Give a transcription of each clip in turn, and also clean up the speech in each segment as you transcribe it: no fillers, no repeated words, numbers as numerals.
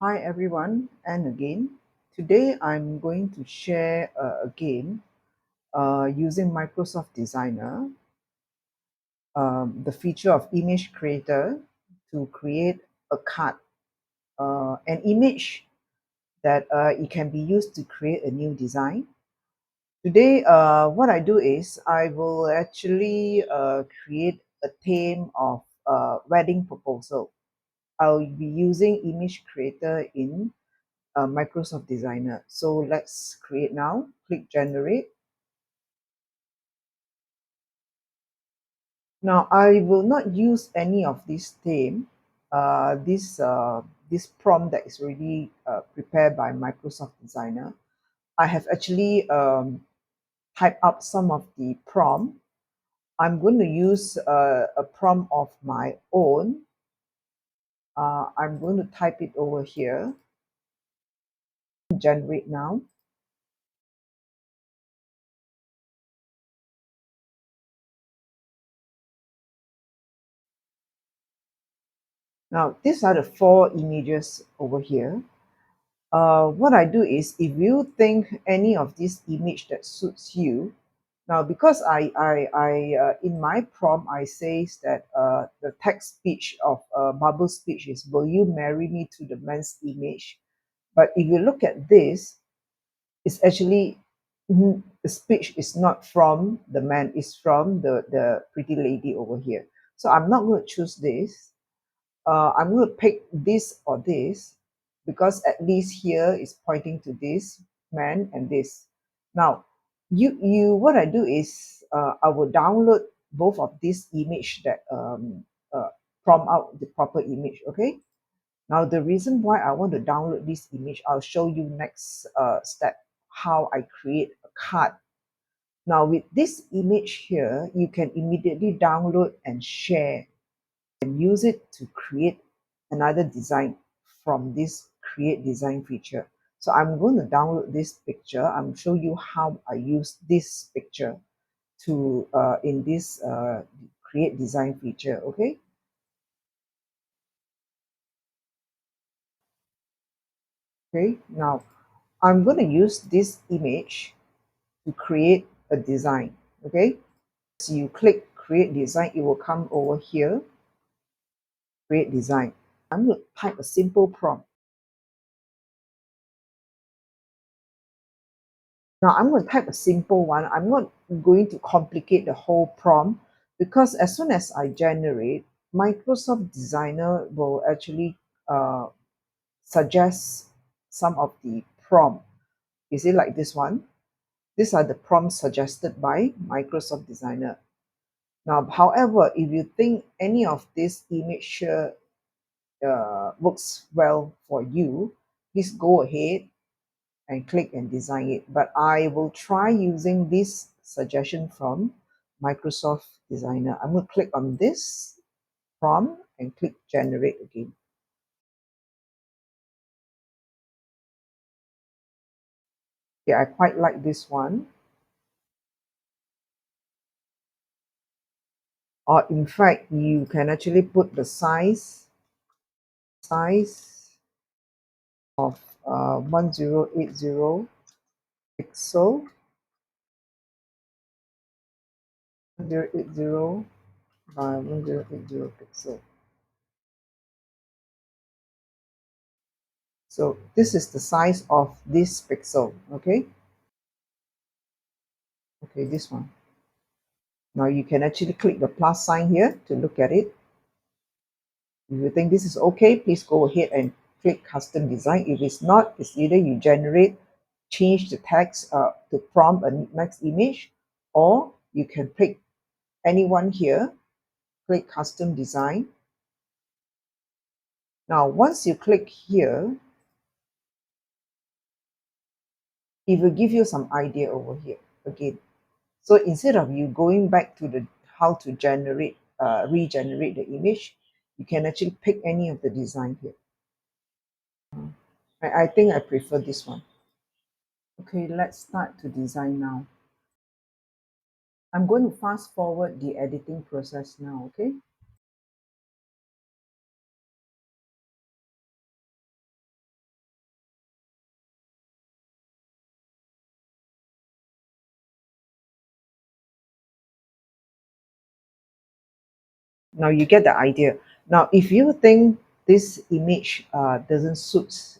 Hi everyone, and again, today I'm going to share a game using Microsoft Designer, the feature of image creator to create a card, an image that it can be used to create a new design. Today, what I do is I will actually create a theme of wedding proposal. I'll be using image creator in Microsoft Designer. So let's create now. Click generate. Now I will not use any of this theme. This prompt that is already prepared by Microsoft Designer. I have actually typed up some of the prompt. I'm going to use a prompt of my own. I'm going to type it over here. Generate now. Now these are the 4 images over here. What I do is, if you think any of this image that suits you, now because in my prompt I says that the text speech of bubble speech is, "Will you marry me?" to the man's image. But if you look at this, it's actually the speech is not from the man, it's from the pretty lady over here. So I'm not going to choose this. I'm going to pick this or this because at least here is pointing to this man and this. Now, what I do is I will download both of these image that uh, prompt out the proper image. Okay. Now the reason why I want to download this image, I'll show you next step how I create a card. Now with this image here, you can immediately download and share and use it to create another design from this create design feature. So I'm going to download this picture. I'm show you how I use this picture to in this create design feature. Okay, now I'm going to use this image to create a design. Okay, so you click create design, it will come over here, create design. I'm going to type a simple prompt. Now I'm going to type a simple one. I'm not going to complicate the whole prompt because as soon as I generate, Microsoft Designer will actually uh, suggest some of the prompt. Is it like this one? These are the prompts suggested by Microsoft Designer. Now, however, if you think any of this image here works well for you, please go ahead and click and design it. But I will try using this suggestion from Microsoft Designer. I'm going to click on this prompt and click generate again. Yeah, I quite like this one. Or in fact, you can actually put the size of 1080 pixel, 1080 by 1080 pixel. So this is the size of this pixel. Okay, this one. Now you can actually click the plus sign here to look at it. If you think this is okay, please go ahead and click custom design. If it's not, it's either you generate, change the text to prompt a next image, or you can pick anyone here, click custom design. Now, once you click here, it will give you some idea over here again. So instead of you going back to the how to generate, regenerate the image, you can actually pick any of the design here. I think I prefer this one. Okay, let's start to design now. I'm going to fast forward the editing process now, okay? Now you get the idea. Now, if you think this image doesn't suit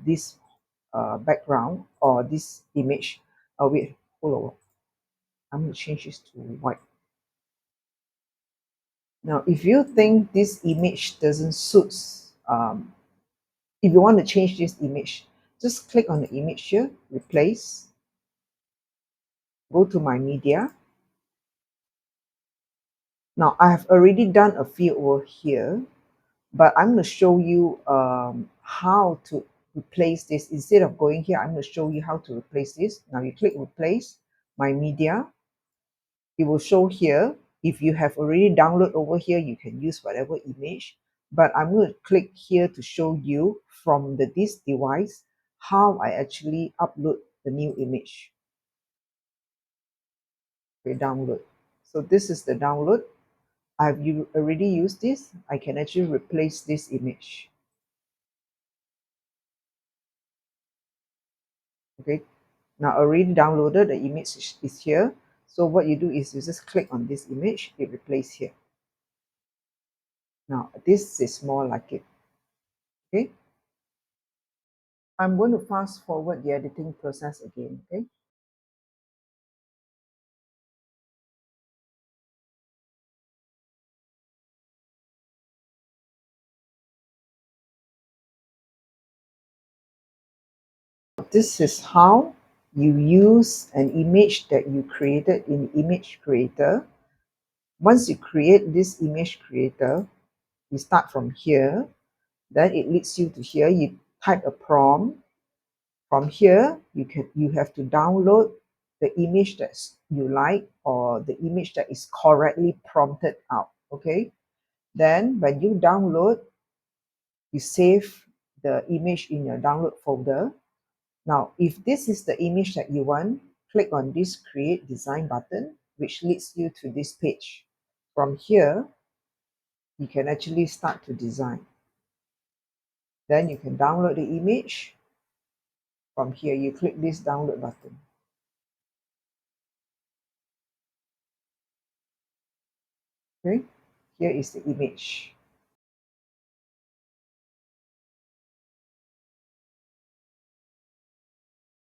this background or this image, wait, hold on. I'm going to change this to white. Now, if you think this image doesn't suit, um, if you want to change this image, just click on the image here, replace, go to my media. Now, I have already done a few over here, but I'm going to show you how to replace this. Instead of going here, I'm going to show you how to replace this. Now you click replace, my media. It will show here. If you have already downloaded over here, you can use whatever image. But I'm going to click here to show you from this device how I actually upload the new image. Okay, download. So this is the download. I've already used this. I can actually replace this image. Okay, now already downloaded, the image is here. So what you do is you just click on this image, it replaces here. Now this is more like it. Okay, I'm going to fast forward the editing process again. Okay, this is how you use an image that you created in Image Creator. Once you create this image creator, you start from here, then it leads you to here. You type a prompt. From here, you have to download the image that you like, or the image that is correctly prompted out. Okay, then when you download, you save the image in your download folder. Now, if this is the image that you want, click on this create design button, which leads you to this page. From here, you can actually start to design. Then you can download the image. From here, you click this download button. Okay, here is the image.